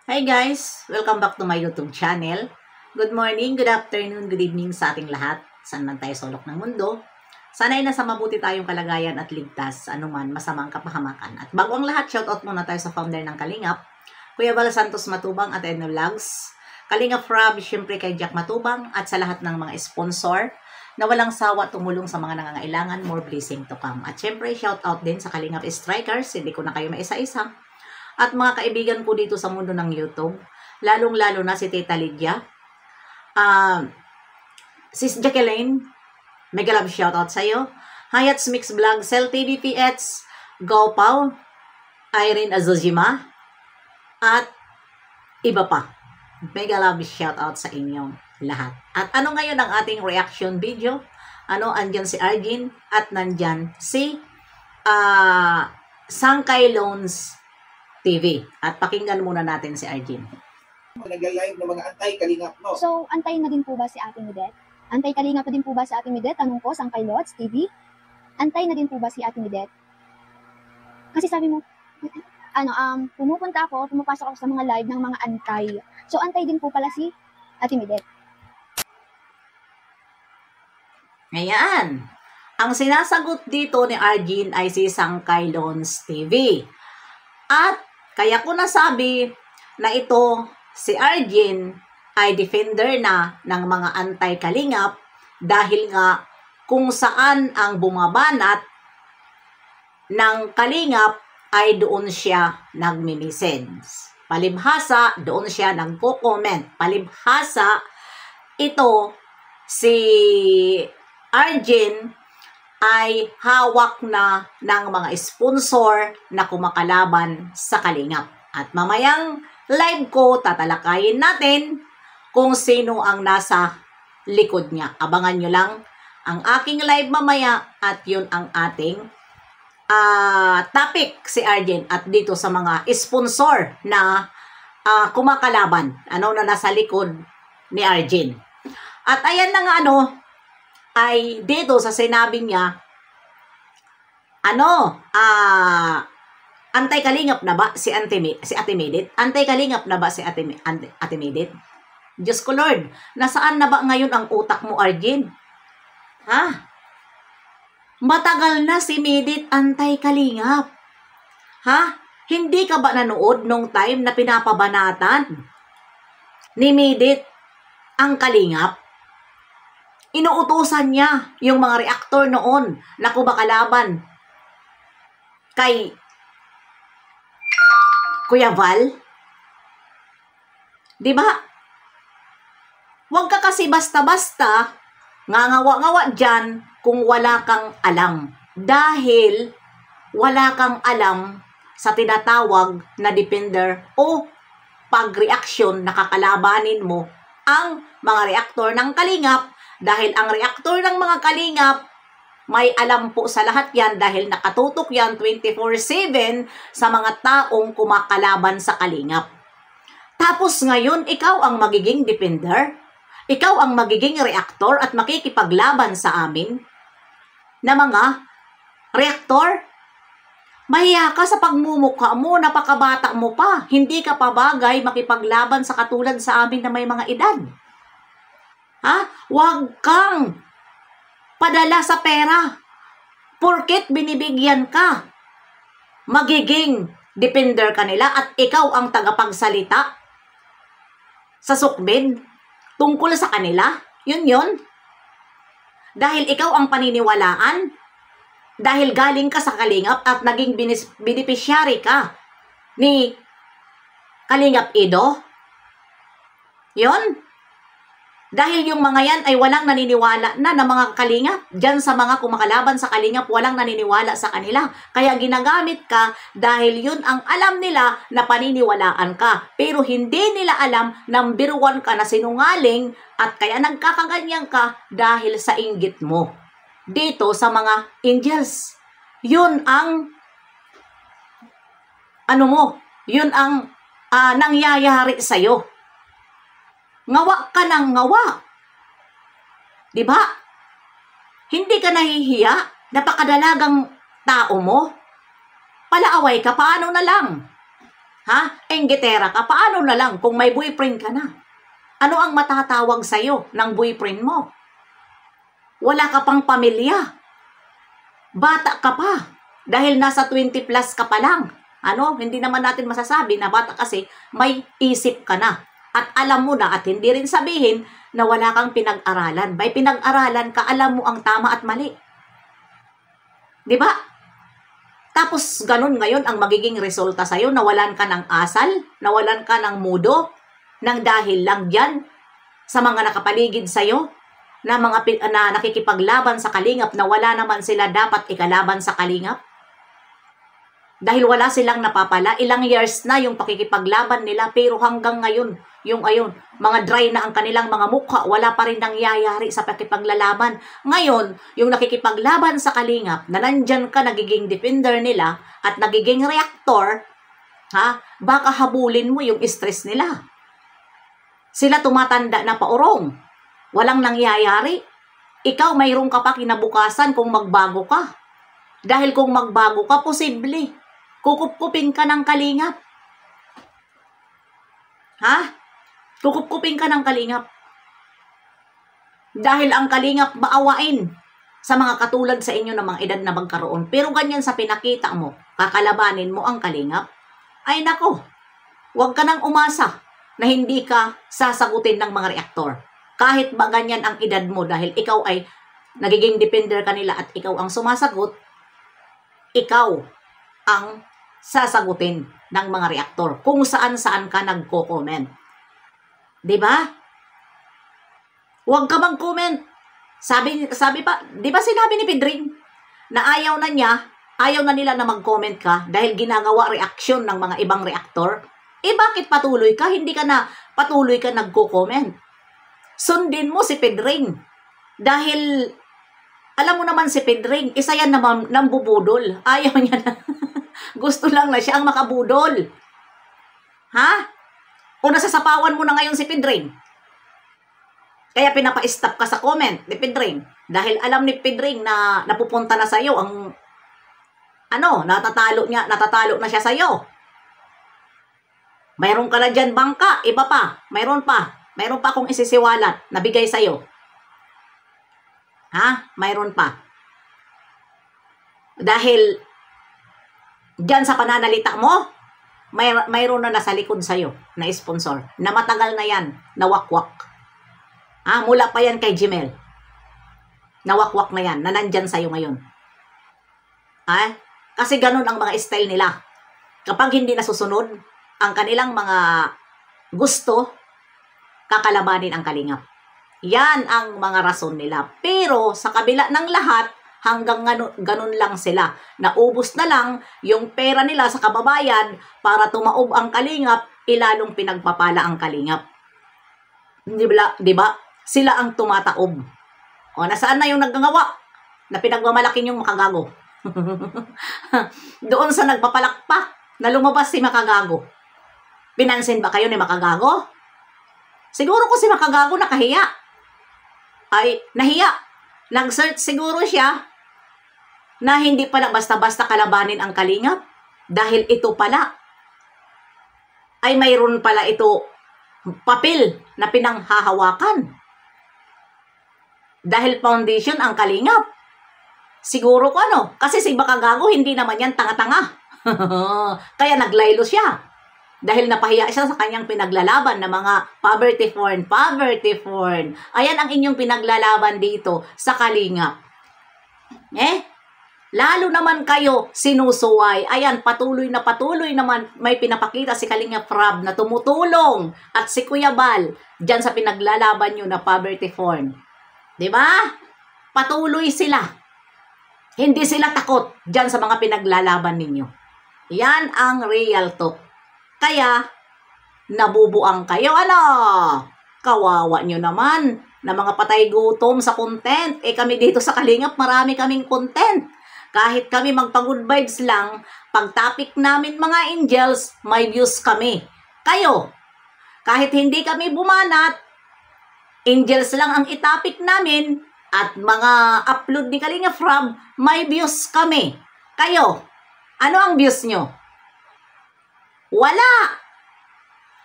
Hi guys! Welcome back to my YouTube channel. Good morning, good afternoon, good evening sa ating lahat. Saan man tayo sulok ng mundo. Sana'y nasa mabuti tayong kalagayan at ligtas sa anuman masamang kapahamakan. At bago ang lahat, shoutout muna tayo sa founder ng Kalingap, Kuya Val Santos Matubang at Edna Vlogs. Kalingap Rob, syempre kay Jack Matubang at sa lahat ng mga sponsor na walang sawa tumulong sa mga nangangailangan, more blessing to come. At syempre, shoutout din sa Kalingap Strikers, hindi ko na kayo maisa-isa. At mga kaibigan ko dito sa mundo ng YouTube, lalong-lalo na si Tita Lydia, Sis Jacqueline, mega love shoutout sa iyo. Hayats Mix Vlog, Cell TV PX, Go Pau, Irene Azojima, at iba pa. Mega love shoutout sa inyong lahat. At ano ngayon ang ating reaction video? Andyan si Arjin at nandyan si Sangkay Loans TV. At pakinggan muna natin si Arjin. Nag-live ng mga anti-kalingap, no? So, antay na din po ba si Ate Midet? Antay-kalingap na din po ba si Ate Midet? Tanong ko, Sangkay Lots TV. Antay na din po ba si Ate Midet? Kasi sabi mo, pumapasok ako sa mga live ng mga antay. So, antay din po pala si Ate Midet. Ayan. Ang sinasagot dito ni Arjin ay si Sangkay Loans TV. At kaya ko nasabi na ito, si Arjin ay defender na ng mga anti-kalingap dahil nga kung saan ang bumabanat ng kalingap ay doon siya nagmi-message. Palibhasa, doon siya nagko-comment. Palibhasa, ito si Arjin ay hawak na ng mga sponsor na kumakalaban sa kalingap. At mamayang live ko, tatalakayin natin kung sino ang nasa likod niya. Abangan nyo lang ang aking live mamaya at yun ang ating topic si Arjin at dito sa mga sponsor na kumakalaban. Na nasa likod ni Arjin. At ayan na nga ay dito sa sinabi niya, antay-kalingap na ba si Ate Midit? Antay-kalingap na ba si Ate Midit? Diyos ko Lord, nasaan na ba ngayon ang utak mo, Arjin? Ha? Matagal na si Midit antay-kalingap. Ha? Hindi ka ba nanood nung time na pinapabanatan ni Midit ang kalingap? Inuutusan niya yung mga reactor noon na kumakalaban kay Kuya Val. Diba? Huwag ka kasi basta-basta ngangawa-ngawa dyan kung wala kang alam. Dahil wala kang alam sa tinatawag na defender o pag-reaction na kakalabanin mo ang mga reactor ng kalingap. Dahil ang reaktor ng mga kalingap, may alam po sa lahat yan dahil nakatutok yan 24/7 sa mga taong kumakalaban sa kalingap. Tapos ngayon, ikaw ang magiging defender? Ikaw ang magiging reaktor at makikipaglaban sa amin na mga reaktor? Mahiya ka sa pagmumukha mo, napakabata mo pa. Hindi ka pa bagay makipaglaban sa katulad sa amin na may mga edad. Ha? Huwag kang padala sa pera. Porket binibigyan ka, magiging defender ka nila at ikaw ang tagapagsalita sa sukbid tungkol sa kanila. Yun. Dahil ikaw ang paniniwalaan. Dahil galing ka sa kalingap at naging beneficiary ka ni Kalingap Ido. Yun. Dahil yung mga yan ay walang naniniwala na mga kalingap. Diyan sa mga kumakalaban sa kalingap, walang naniniwala sa kanila. Kaya ginagamit ka dahil yun ang alam nila na paniniwalaan ka. Pero hindi nila alam na biruan ka na sinungaling at kaya nagkakaganyan ka dahil sa inggit mo. Dito sa mga angels. Yun ang yun ang nangyayari sa'yo. Ngawa ka ng ngawa. Diba? Hindi ka nahihiya? Napakadalagang tao mo? Palaaway ka, paano na lang? Ha? Enggitera ka. Paano na lang kung may boyfriend ka na? Ano ang matatawag sa'yo ng boyfriend mo? Wala ka pang pamilya. Bata ka pa. Dahil nasa 20 plus ka pa lang. Ano? Hindi naman natin masasabi na bata kasi may isip ka na. At alam mo na at hindi rin sabihin na wala kang pinag-aralan. May pinag-aralan ka, alam mo ang tama at mali. Diba? Tapos ganun ngayon ang magiging resulta sa'yo, nawalan ka ng asal, nawalan ka ng mudo, nang dahil lang dyan sa mga nakapaligid sa'yo, na mga na nakikipaglaban sa kalingap na wala naman sila dapat ikalaban sa kalingap. Dahil wala silang napapala, ilang years na yung pakikipaglaban nila, pero hanggang ngayon, mga dry na ang kanilang mga mukha, wala pa rin nangyayari sa pakipaglalaban. Ngayon, yung nakikipaglaban sa kalingap, na nandyan ka, nagiging defender nila, at nagiging reactor, ha, baka habulin mo yung stress nila. Sila tumatanda na paurong, walang nangyayari. Ikaw, mayroon ka pa kinabukasan kung magbago ka. Dahil kung magbago ka, posible, kukupkupin ka ng kalingap. Ha? Kukupkupin ka ng kalingap. Dahil ang kalingap maawain sa mga katulad sa inyo ng mga edad na magkaroon. Pero ganyan sa pinakita mo, kakalabanin mo ang kalingap. Ay nako, huwag ka nang umasa na hindi ka sasagutin ng mga reaktor. Kahit ba ganyan ang edad mo dahil ikaw ay nagiging defender kanila at ikaw ang sumasagot, ikaw ang sasagutin ng mga reaktor kung saan-saan ka nagko-comment. Diba? Huwag ka bang comment. Sabi pa, di ba sinabi ni Pedring na ayaw na nila na mag-comment ka dahil ginagawa reaksyon ng mga ibang reaktor? Bakit patuloy ka? Hindi ka na patuloy ka nagko-comment. Sundin mo si Pedring. Dahil, alam mo naman si Pedring, isa yan naman ng bubudol. Ayaw niya na. Gusto lang na siya ang makabudol. Ha? O nasasapawan mo na ngayon si Pedring. Kaya pinapa-stop ka sa comment ni Pedring. Dahil alam ni Pedring na napupunta na sa'yo ang, natatalo na siya sa'yo. Mayroon ka na dyan bangka, iba pa, mayroon pa akong isisiwalat na bigay sa'yo. Ha? Mayroon pa. Dahil, dyan sa pananalita mo, mayroon na nasa likod sa'yo na sponsor, na matagal na yan, na wakwak. Mula pa yan kay Gmail. Na wakwak na yan, na nandyan sa'yo ngayon. Kasi ganun ang mga style nila. Kapag hindi nasusunod ang kanilang mga gusto, kakalabanin ang kalingap. Yan ang mga rason nila. Pero sa kabila ng lahat, hanggang ganun lang sila. Naubos na lang yung pera nila sa kababayan para tumaob ang kalingap, ilalong pinagpapala ang kalingap. Diba? Sila ang tumataob. Nasaan na yung nagngawa na pinagmamalaking yung makagago? Doon sa nagpapalakpak na lumabas si makagago. Pinansin ba kayo ni makagago? Siguro ko si makagago nakahiya. Ay, nahiya. Nag-search siguro siya na hindi pala basta-basta kalabanin ang kalingap. Dahil ito pala ay mayroon pala ito papel na pinanghahawakan. Dahil foundation ang kalingap. Siguro ko kasi si Bakagago hindi naman yan tanga-tanga. Kaya naglaylo siya. Dahil napahiya siya sa kanyang pinaglalaban na mga poverty porn. Ayan ang inyong pinaglalaban dito sa kalingap. Lalo naman kayo sinusuway. Ayan, patuloy naman may pinapakita si Kalingap Rab na tumutulong. At si Kuya Bal, dyan sa pinaglalaban nyo na poverty porn. Diba? Patuloy sila. Hindi sila takot dyan sa mga pinaglalaban ninyo. Yan ang real talk. Kaya, nabubuang kayo, kawawa nyo naman na mga patay gutom sa content. Kami dito sa Kalingap, marami kaming content. Kahit kami magpa-good vibes lang, pag topic namin mga angels, may views kami. Kayo, kahit hindi kami bumanat, angels lang ang itopic namin, at mga upload ni Kalingap Rab, may views kami. Kayo, ano ang views nyo? Wala.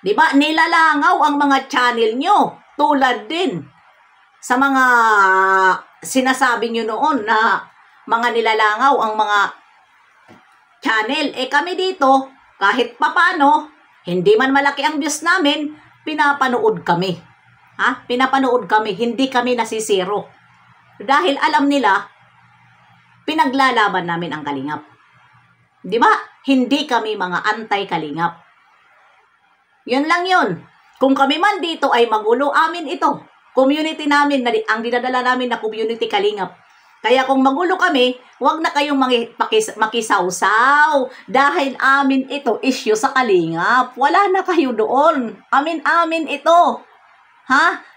Di ba? Nilalangaw ang mga channel nyo. Tulad din sa mga sinasabi nyo noon na mga nilalangaw ang mga channel. Kami dito, kahit papano, hindi man malaki ang views namin, pinapanood kami. Pinapanood kami, hindi kami nasisiro. Dahil alam nila, pinaglalaban namin ang Kalingap. Di ba? Hindi kami mga anti-Kalingap. Yun lang yun. Kung kami man dito ay magulo, amin ito. Community namin, ang dinadala namin na community Kalingap. Kaya kung magulo kami, huwag na kayong makisawsaw. Dahil amin ito, issue sa Kalingap. Wala na kayo doon. Amin ito.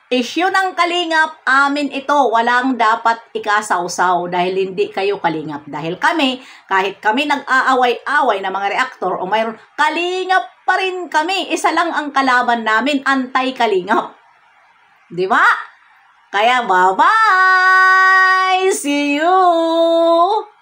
Issue ng Kalingap, amin ito. Walang dapat ikasawsaw dahil hindi kayo Kalingap. Dahil kami, kahit kami nag-aaway-away na mga reaktor o mayroon, Kalingap pa rin kami. Isa lang ang kalaban namin, anti-Kalingap. Di ba? Kaya bye-bye! See you!